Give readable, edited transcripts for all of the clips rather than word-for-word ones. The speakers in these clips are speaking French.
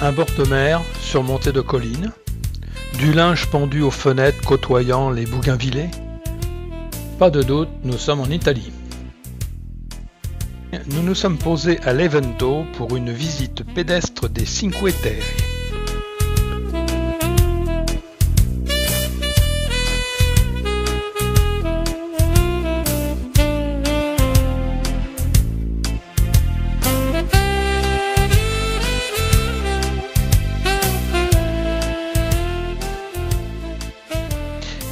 un bord de mer surmonté de collines, du linge pendu aux fenêtres côtoyant les bougainvillées. Pas de doute, nous sommes en Italie. Nous nous sommes posés à Levanto pour une visite pédestre des Cinque Terre.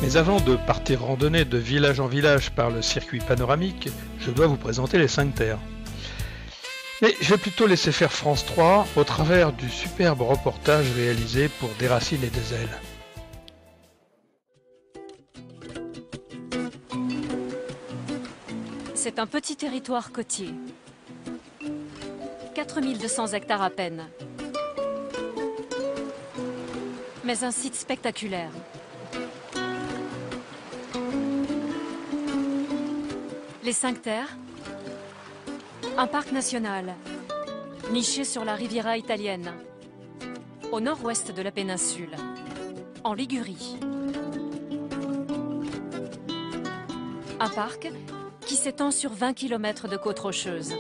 Mais avant de partir randonner de village en village par le circuit panoramique, je dois vous présenter les Cinque Terre. Mais je vais plutôt laisser faire France 3 au travers du superbe reportage réalisé pour Des Racines et des Ailes. C'est un petit territoire côtier. 4200 hectares à peine. Mais un site spectaculaire. Les Cinque Terre, un parc national, niché sur la Riviera italienne, au nord-ouest de la péninsule, en Ligurie. Un parc qui s'étend sur 20 km de côtes rocheuses.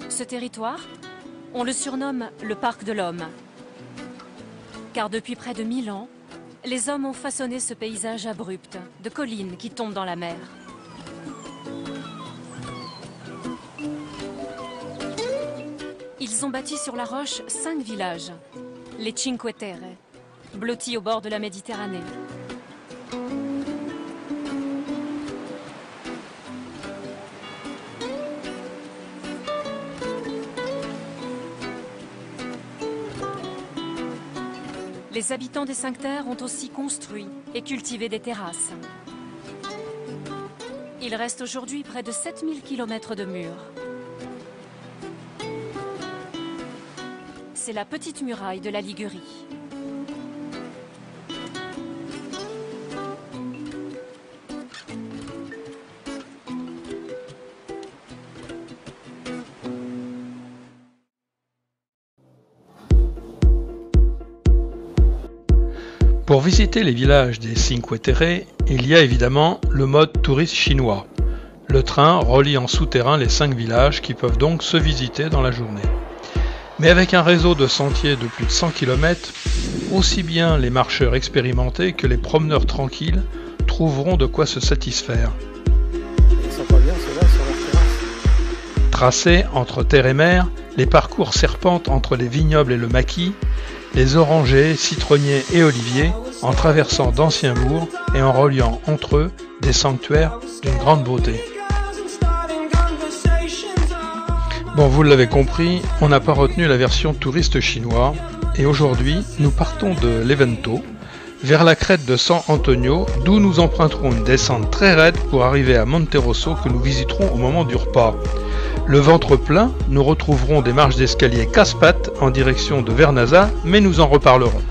Ce territoire, on le surnomme le Parc de l'Homme. Car depuis près de 1000 ans, les hommes ont façonné ce paysage abrupt, de collines qui tombent dans la mer. Ils ont bâti sur la roche 5 villages, les Cinque Terre, blottis au bord de la Méditerranée. Les habitants des Cinque Terre ont aussi construit et cultivé des terrasses. Il reste aujourd'hui près de 7000 km de murs. C'est la petite muraille de la Ligurie. Pour visiter les villages des Cinque Terre, il y a évidemment le mode touriste chinois. Le train relie en souterrain les 5 villages qui peuvent donc se visiter dans la journée. Mais avec un réseau de sentiers de plus de 100 km, aussi bien les marcheurs expérimentés que les promeneurs tranquilles trouveront de quoi se satisfaire. Tracés entre terre et mer, les parcours serpentent entre les vignobles et le maquis, les orangers, citronniers et oliviers, en traversant d'anciens bourgs et en reliant entre eux des sanctuaires d'une grande beauté. Bon, vous l'avez compris, on n'a pas retenu la version touriste chinois, et aujourd'hui, nous partons de Levanto, vers la crête de San Antonio, d'où nous emprunterons une descente très raide pour arriver à Monterosso que nous visiterons au moment du repas. Le ventre plein, nous retrouverons des marches d'escalier casse-pattes en direction de Vernazza, mais nous en reparlerons.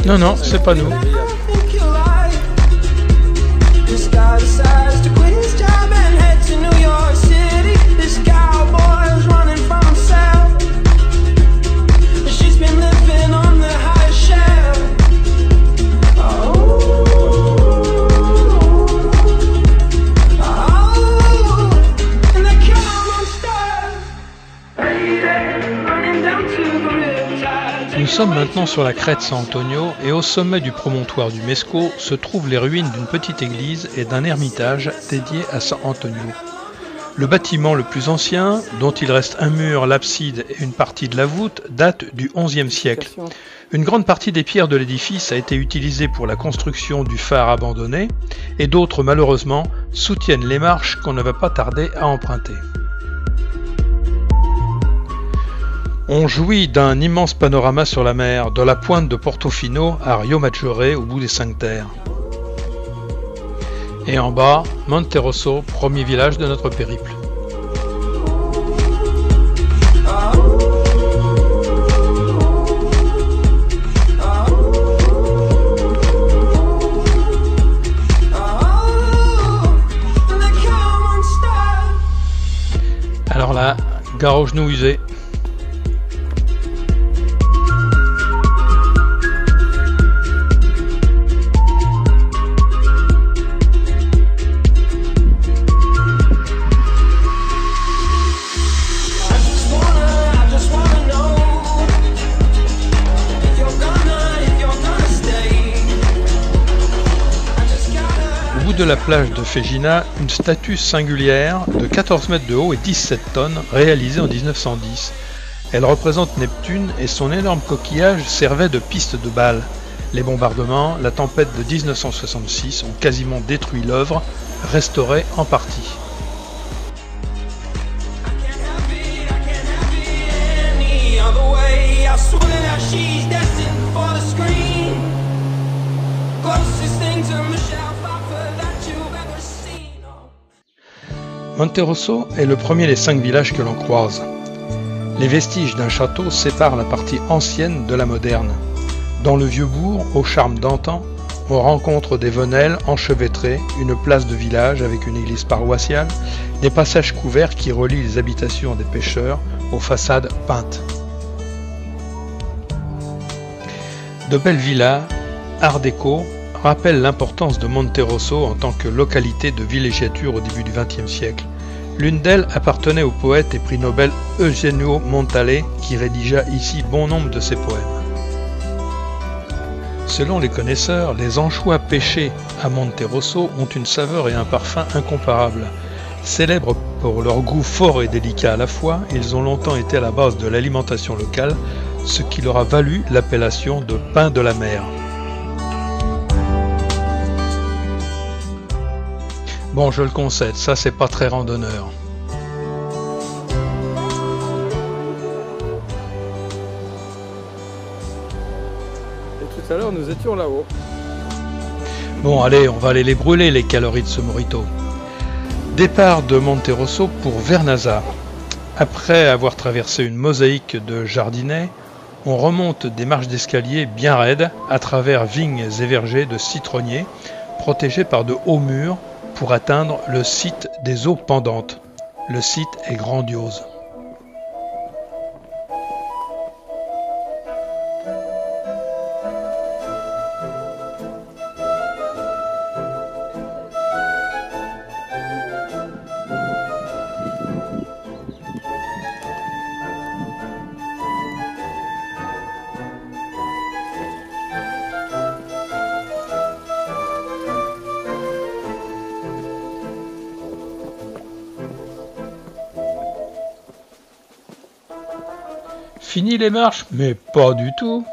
Non, non, c'est pas nous. Nous sommes maintenant sur la crête San Antonio et au sommet du promontoire du Mesco se trouvent les ruines d'une petite église et d'un ermitage dédié à San Antonio. Le bâtiment le plus ancien, dont il reste un mur, l'abside et une partie de la voûte, date du XIe siècle. Une grande partie des pierres de l'édifice a été utilisée pour la construction du phare abandonné et d'autres malheureusement soutiennent les marches qu'on ne va pas tarder à emprunter. On jouit d'un immense panorama sur la mer, de la pointe de Portofino à Rio Maggiore au bout des 5 terres. Et en bas, Monterosso, premier village de notre périple. Alors là, gare aux genoux usés. Au bout de la plage de Fegina, une statue singulière de 14 mètres de haut et 17 tonnes, réalisée en 1910. Elle représente Neptune et son énorme coquillage servait de piste de balle. Les bombardements, la tempête de 1966 ont quasiment détruit l'œuvre, restaurée en partie. Monterosso est le premier des 5 villages que l'on croise. Les vestiges d'un château séparent la partie ancienne de la moderne. Dans le vieux bourg, au charme d'antan, on rencontre des venelles enchevêtrées, une place de village avec une église paroissiale, des passages couverts qui relient les habitations des pêcheurs aux façades peintes. De belles villas, art déco, rappelle l'importance de Monterosso en tant que localité de villégiature au début du XXe siècle. L'une d'elles appartenait au poète et prix Nobel Eugenio Montale, qui rédigea ici bon nombre de ses poèmes. Selon les connaisseurs, les anchois pêchés à Monterosso ont une saveur et un parfum incomparables. Célèbres pour leur goût fort et délicat à la fois, ils ont longtemps été à la base de l'alimentation locale, ce qui leur a valu l'appellation de pain de la mer. Bon, je le concède, ça c'est pas très randonneur. Et tout à l'heure, nous étions là-haut. Bon, allez, on va aller les brûler, les calories de ce mojito. Départ de Monterosso pour Vernazza. Après avoir traversé une mosaïque de jardinets, on remonte des marches d'escalier bien raides à travers vignes et vergers de citronniers, protégés par de hauts murs, pour atteindre le site des eaux pendantes. Le site est grandiose. Fini les marches? Mais pas du tout.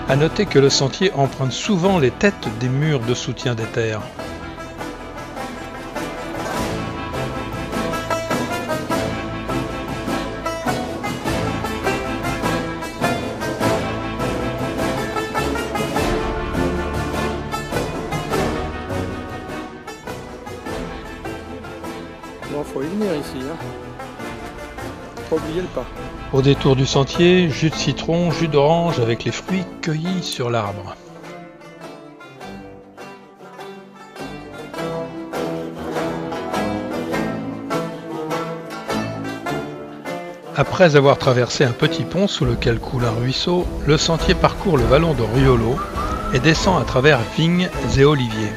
À noter que le sentier emprunte souvent les têtes des murs de soutien des terres. Bon, faut y venir ici, hein. Faut pas oublier le pas. Au détour du sentier, jus de citron, jus d'orange avec les fruits cueillis sur l'arbre. Après avoir traversé un petit pont sous lequel coule un ruisseau, le sentier parcourt le vallon de Riolo et descend à travers vignes et oliviers.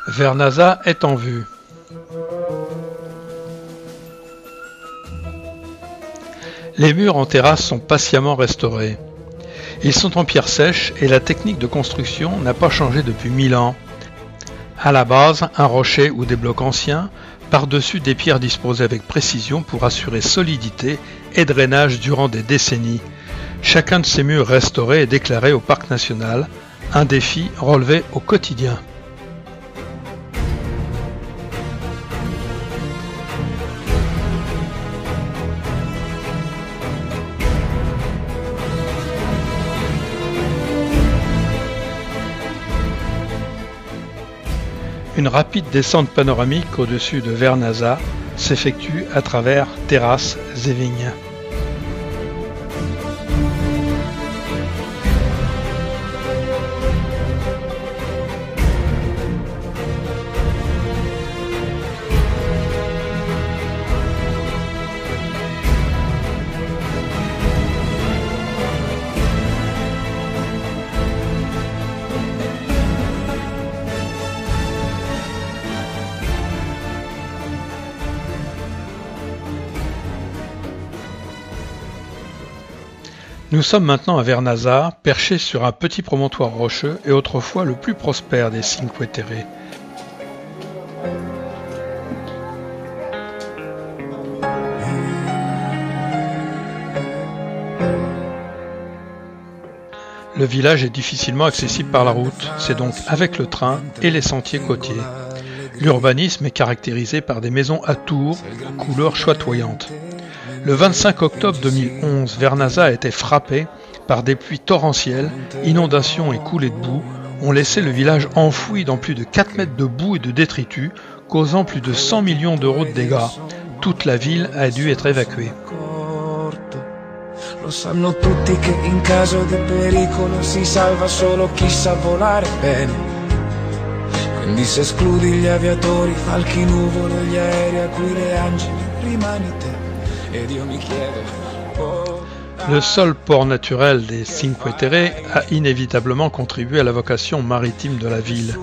Vernazza est en vue. Les murs en terrasse sont patiemment restaurés. Ils sont en pierre sèche et la technique de construction n'a pas changé depuis 1000 ans. À la base, un rocher ou des blocs anciens, par-dessus des pierres disposées avec précision pour assurer solidité et drainage durant des décennies. Chacun de ces murs restaurés est déclaré au parc national, un défi relevé au quotidien. Une rapide descente panoramique au-dessus de Vernazza s'effectue à travers terrasses et vignes. Nous sommes maintenant à Vernazza, perché sur un petit promontoire rocheux et autrefois le plus prospère des Cinque Terre. Le village est difficilement accessible par la route, c'est donc avec le train et les sentiers côtiers. L'urbanisme est caractérisé par des maisons à tours aux couleurs chatoyantes. Le 25 octobre 2011, Vernazza a été frappé par des pluies torrentielles, inondations et coulées de boue ont laissé le village enfoui dans plus de 4 mètres de boue et de détritus, causant plus de 100 millions d'euros de dégâts. Toute la ville a dû être évacuée. Lo sanno tutti che in caso di pericolo si salva solo chi sa volare bene. Quindi se escludi gli aviatori, falchi nuvole, gli aerei a cui le angeli, rimani te. Le seul port naturel des Cinque Terre a inévitablement contribué à la vocation maritime de la ville.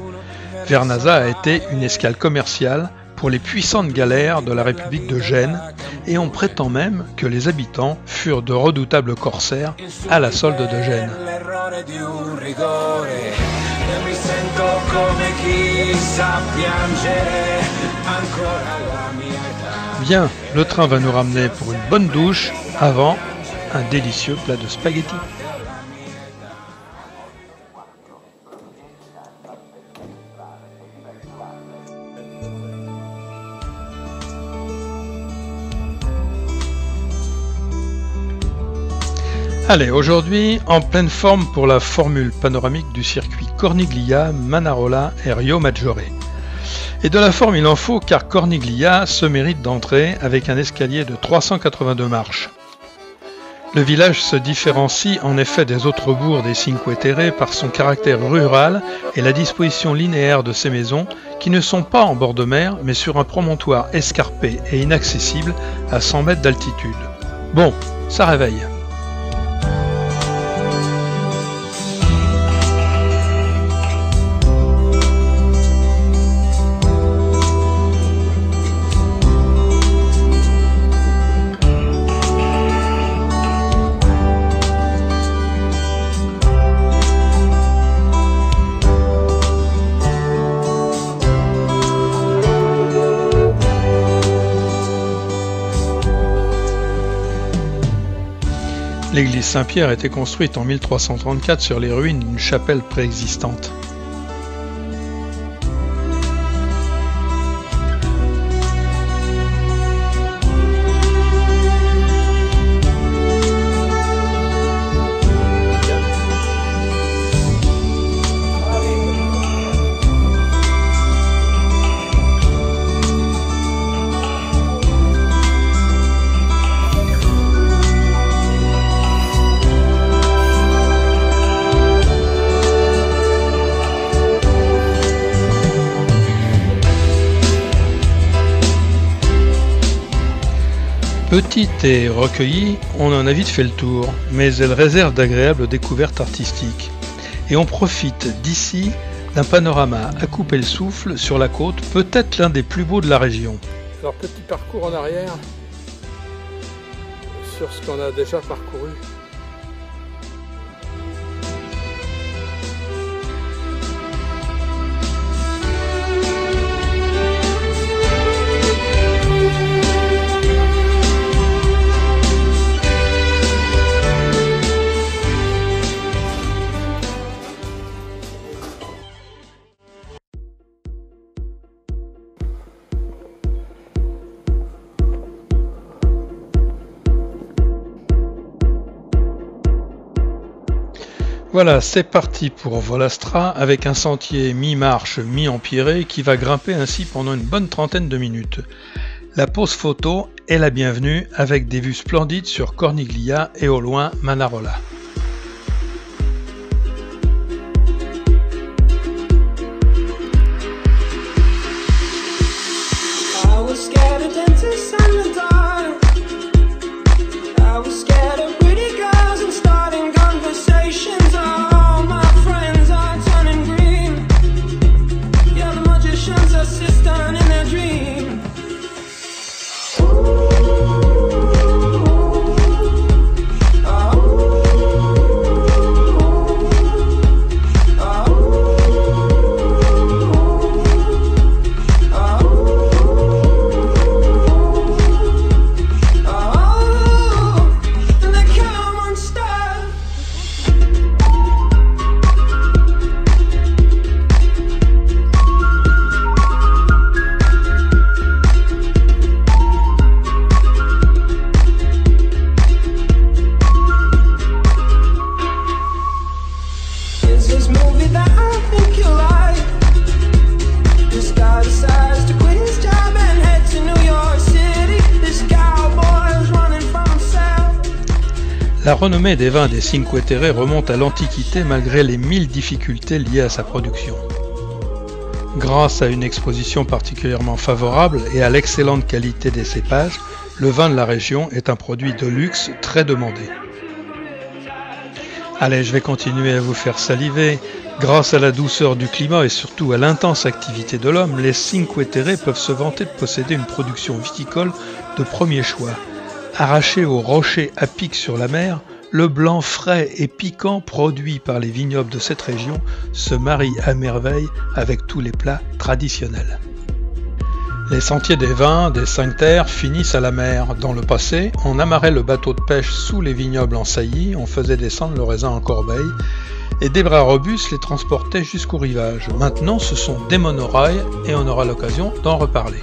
Vernazza a été une escale commerciale pour les puissantes galères de la République de Gênes et on prétend même que les habitants furent de redoutables corsaires à la solde de Gênes. Bien, le train va nous ramener pour une bonne douche avant un délicieux plat de spaghettis. Allez, aujourd'hui, en pleine forme pour la formule panoramique du circuit Corniglia, Manarola et Rio Maggiore. Et de la forme il en faut car Corniglia se mérite d'entrer avec un escalier de 382 marches. Le village se différencie en effet des autres bourgs des Cinque Terre par son caractère rural et la disposition linéaire de ses maisons qui ne sont pas en bord de mer mais sur un promontoire escarpé et inaccessible à 100 mètres d'altitude. Bon, ça réveille. L'église Saint-Pierre a été construite en 1334 sur les ruines d'une chapelle préexistante. Petite et recueillie, on en a vite fait le tour, mais elle réserve d'agréables découvertes artistiques. Et on profite d'ici d'un panorama à couper le souffle sur la côte, peut-être l'un des plus beaux de la région. Alors petit parcours en arrière sur ce qu'on a déjà parcouru. Voilà, c'est parti pour Volastra avec un sentier mi-marche, mi-empierré qui va grimper ainsi pendant une bonne trentaine de minutes. La pose photo est la bienvenue avec des vues splendides sur Corniglia et au loin Manarola. La renommée des vins des Cinque Terre remonte à l'Antiquité malgré les 1000 difficultés liées à sa production. Grâce à une exposition particulièrement favorable et à l'excellente qualité des cépages, le vin de la région est un produit de luxe très demandé. Allez, je vais continuer à vous faire saliver. Grâce à la douceur du climat et surtout à l'intense activité de l'homme, les Cinque Terre peuvent se vanter de posséder une production viticole de premier choix. Arraché aux rochers à pic sur la mer, le blanc frais et piquant produit par les vignobles de cette région se marie à merveille avec tous les plats traditionnels. Les sentiers des vins des Cinque Terre finissent à la mer. Dans le passé, on amarrait le bateau de pêche sous les vignobles en saillie, on faisait descendre le raisin en corbeille, et des bras robustes les transportaient jusqu'au rivage. Maintenant, ce sont des monorails et on aura l'occasion d'en reparler.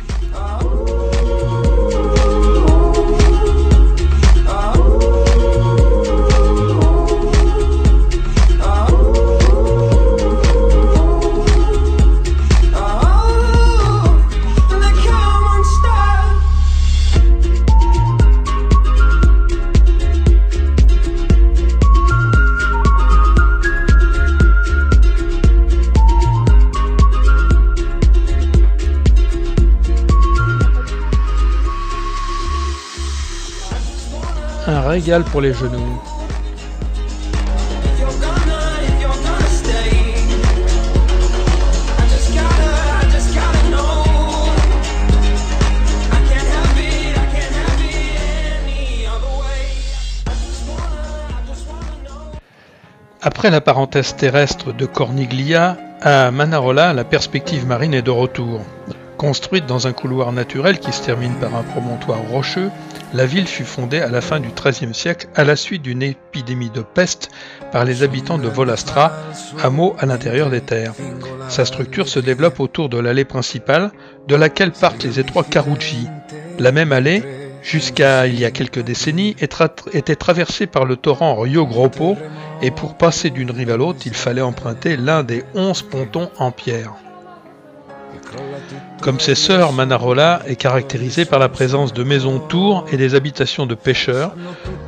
Un régal pour les genoux. Après la parenthèse terrestre de Corniglia, à Manarola, la perspective marine est de retour. Construite dans un couloir naturel qui se termine par un promontoire rocheux, la ville fut fondée à la fin du XIIIe siècle à la suite d'une épidémie de peste par les habitants de Volastra, hameau à l'intérieur des terres. Sa structure se développe autour de l'allée principale, de laquelle partent les étroits Carucci. La même allée, jusqu'à il y a quelques décennies, était traversée par le torrent Rio Gropo, et pour passer d'une rive à l'autre, il fallait emprunter l'un des 11 pontons en pierre. Comme ses sœurs, Manarola est caractérisée par la présence de maisons-tours et des habitations de pêcheurs,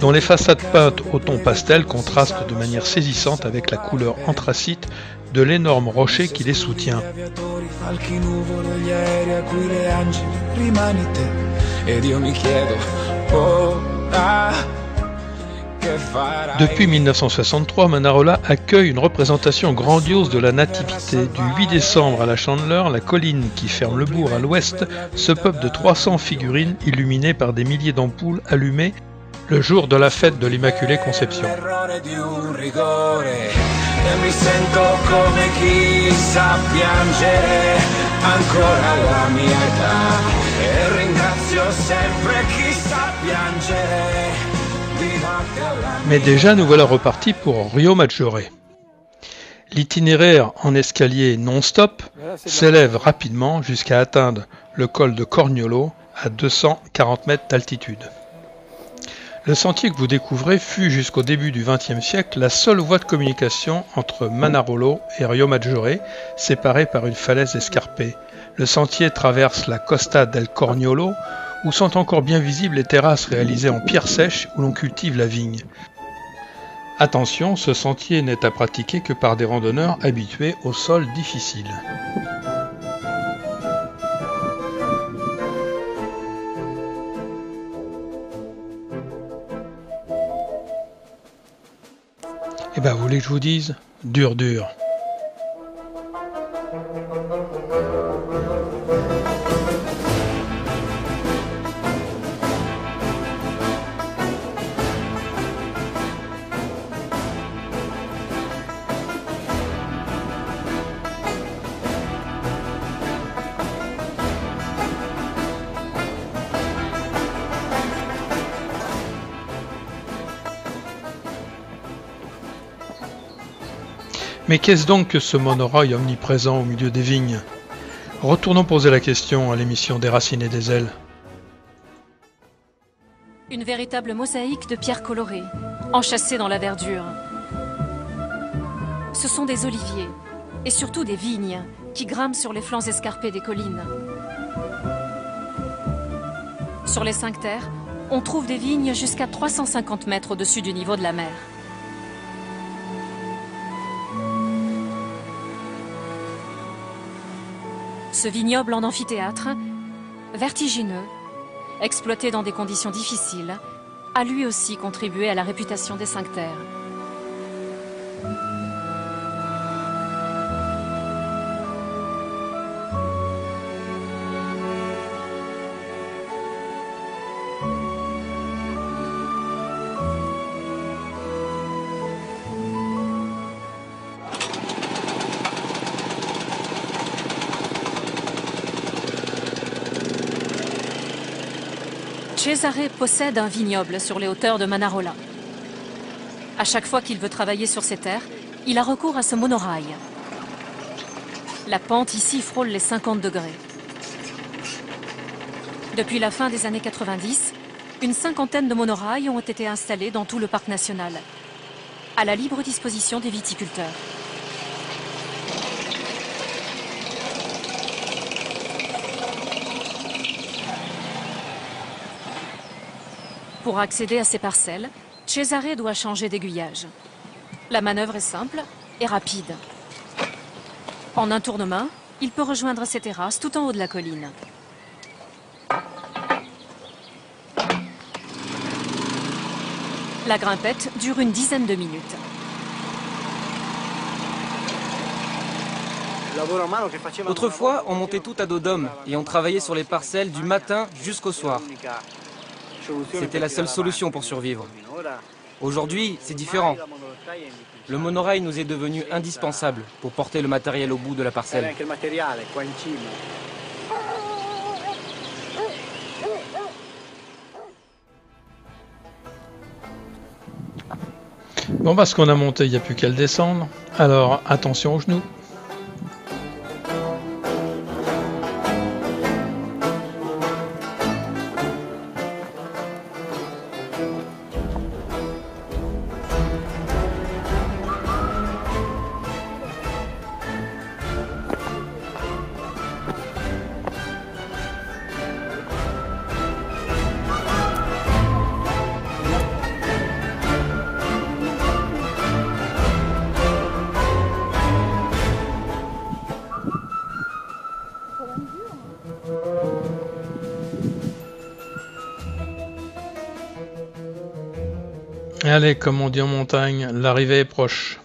dont les façades peintes au ton pastel contrastent de manière saisissante avec la couleur anthracite de l'énorme rocher qui les soutient. Depuis 1963, Manarola accueille une représentation grandiose de la Nativité. Du 8 décembre à la Chandeleur, la colline qui ferme le bourg à l'ouest se peuple de 300 figurines illuminées par des milliers d'ampoules allumées le jour de la fête de l'Immaculée Conception. Mais déjà nous voilà repartis pour Rio Maggiore. L'itinéraire en escalier non-stop s'élève rapidement jusqu'à atteindre le col de Corniolo à 240 mètres d'altitude. Le sentier que vous découvrez fut jusqu'au début du XXe siècle la seule voie de communication entre Manarolo et Rio Maggiore, séparée par une falaise escarpée. Le sentier traverse la Costa del Corniolo, où sont encore bien visibles les terrasses réalisées en pierre sèche où l'on cultive la vigne. Attention, ce sentier n'est à pratiquer que par des randonneurs habitués aux sols difficiles. Eh ben, vous voulez que je vous dise? Dur. Mais qu'est-ce donc que ce monorail omniprésent au milieu des vignes? Retournons poser la question à l'émission des Racines et des Ailes. Une véritable mosaïque de pierres colorées, enchâssées dans la verdure. Ce sont des oliviers, et surtout des vignes, qui grimpent sur les flancs escarpés des collines. Sur les 5 terres, on trouve des vignes jusqu'à 350 mètres au-dessus du niveau de la mer. Ce vignoble en amphithéâtre, vertigineux, exploité dans des conditions difficiles, a lui aussi contribué à la réputation des 5 terres. Cesare possède un vignoble sur les hauteurs de Manarola. À chaque fois qu'il veut travailler sur ses terres, il a recours à ce monorail. La pente ici frôle les 50 degrés. Depuis la fin des années 90, une 50aine de monorails ont été installés dans tout le parc national, à la libre disposition des viticulteurs. Pour accéder à ces parcelles, Cesare doit changer d'aiguillage. La manœuvre est simple et rapide. En un tour de main, il peut rejoindre ces terrasses tout en haut de la colline. La grimpette dure une dizaine de minutes. Autrefois, on montait tout à dos d'homme et on travaillait sur les parcelles du matin jusqu'au soir. C'était la seule solution pour survivre. Aujourd'hui, c'est différent. Le monorail nous est devenu indispensable pour porter le matériel au bout de la parcelle. Bon, parce qu'on a monté, il n'y a plus qu'à le descendre. Alors, attention aux genoux. Allez, comme on dit en montagne, l'arrivée est proche.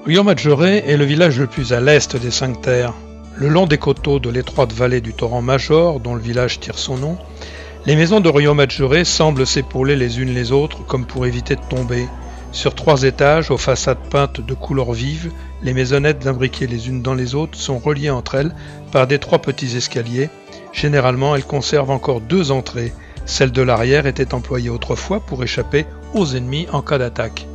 Rio Maggiore est le village le plus à l'est des 5 terres. Le long des coteaux de l'étroite vallée du torrent Major, dont le village tire son nom, Les maisons de Ryōmajure semblent s'épauler les unes les autres comme pour éviter de tomber. Sur 3 étages, aux façades peintes de couleurs vives, les maisonnettes imbriquées les unes dans les autres sont reliées entre elles par d'étroits petits escaliers. Généralement, elles conservent encore 2 entrées. Celle de l'arrière était employée autrefois pour échapper aux ennemis en cas d'attaque.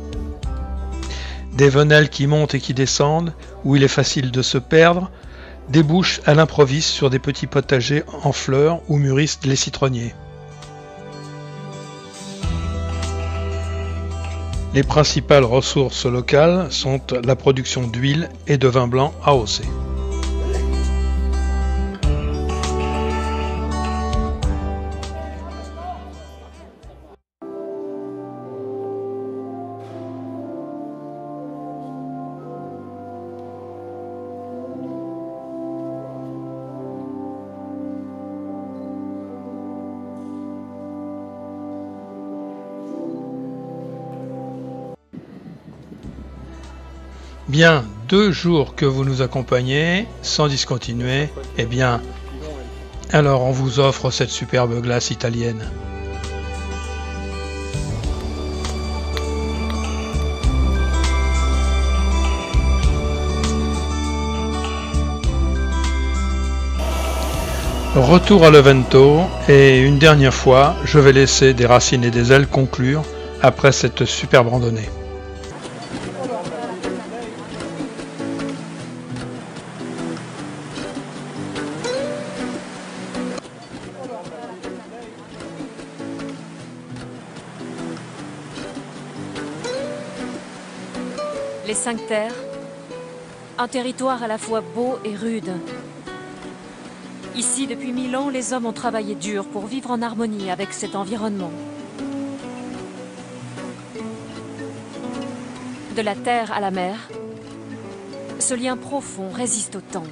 Des venelles qui montent et qui descendent, où il est facile de se perdre, débouchent à l'improviste sur des petits potagers en fleurs où mûrissent les citronniers. Les principales ressources locales sont la production d'huile et de vin blanc AOC. Bien, 2 jours que vous nous accompagnez, sans discontinuer, eh bien, alors on vous offre cette superbe glace italienne. Retour à Levento, et une dernière fois, je vais laisser des racines et des ailes conclure après cette superbe randonnée. Les 5 terres, un territoire à la fois beau et rude. Ici, depuis 1000 ans, les hommes ont travaillé dur pour vivre en harmonie avec cet environnement. De la terre à la mer, ce lien profond résiste au temps.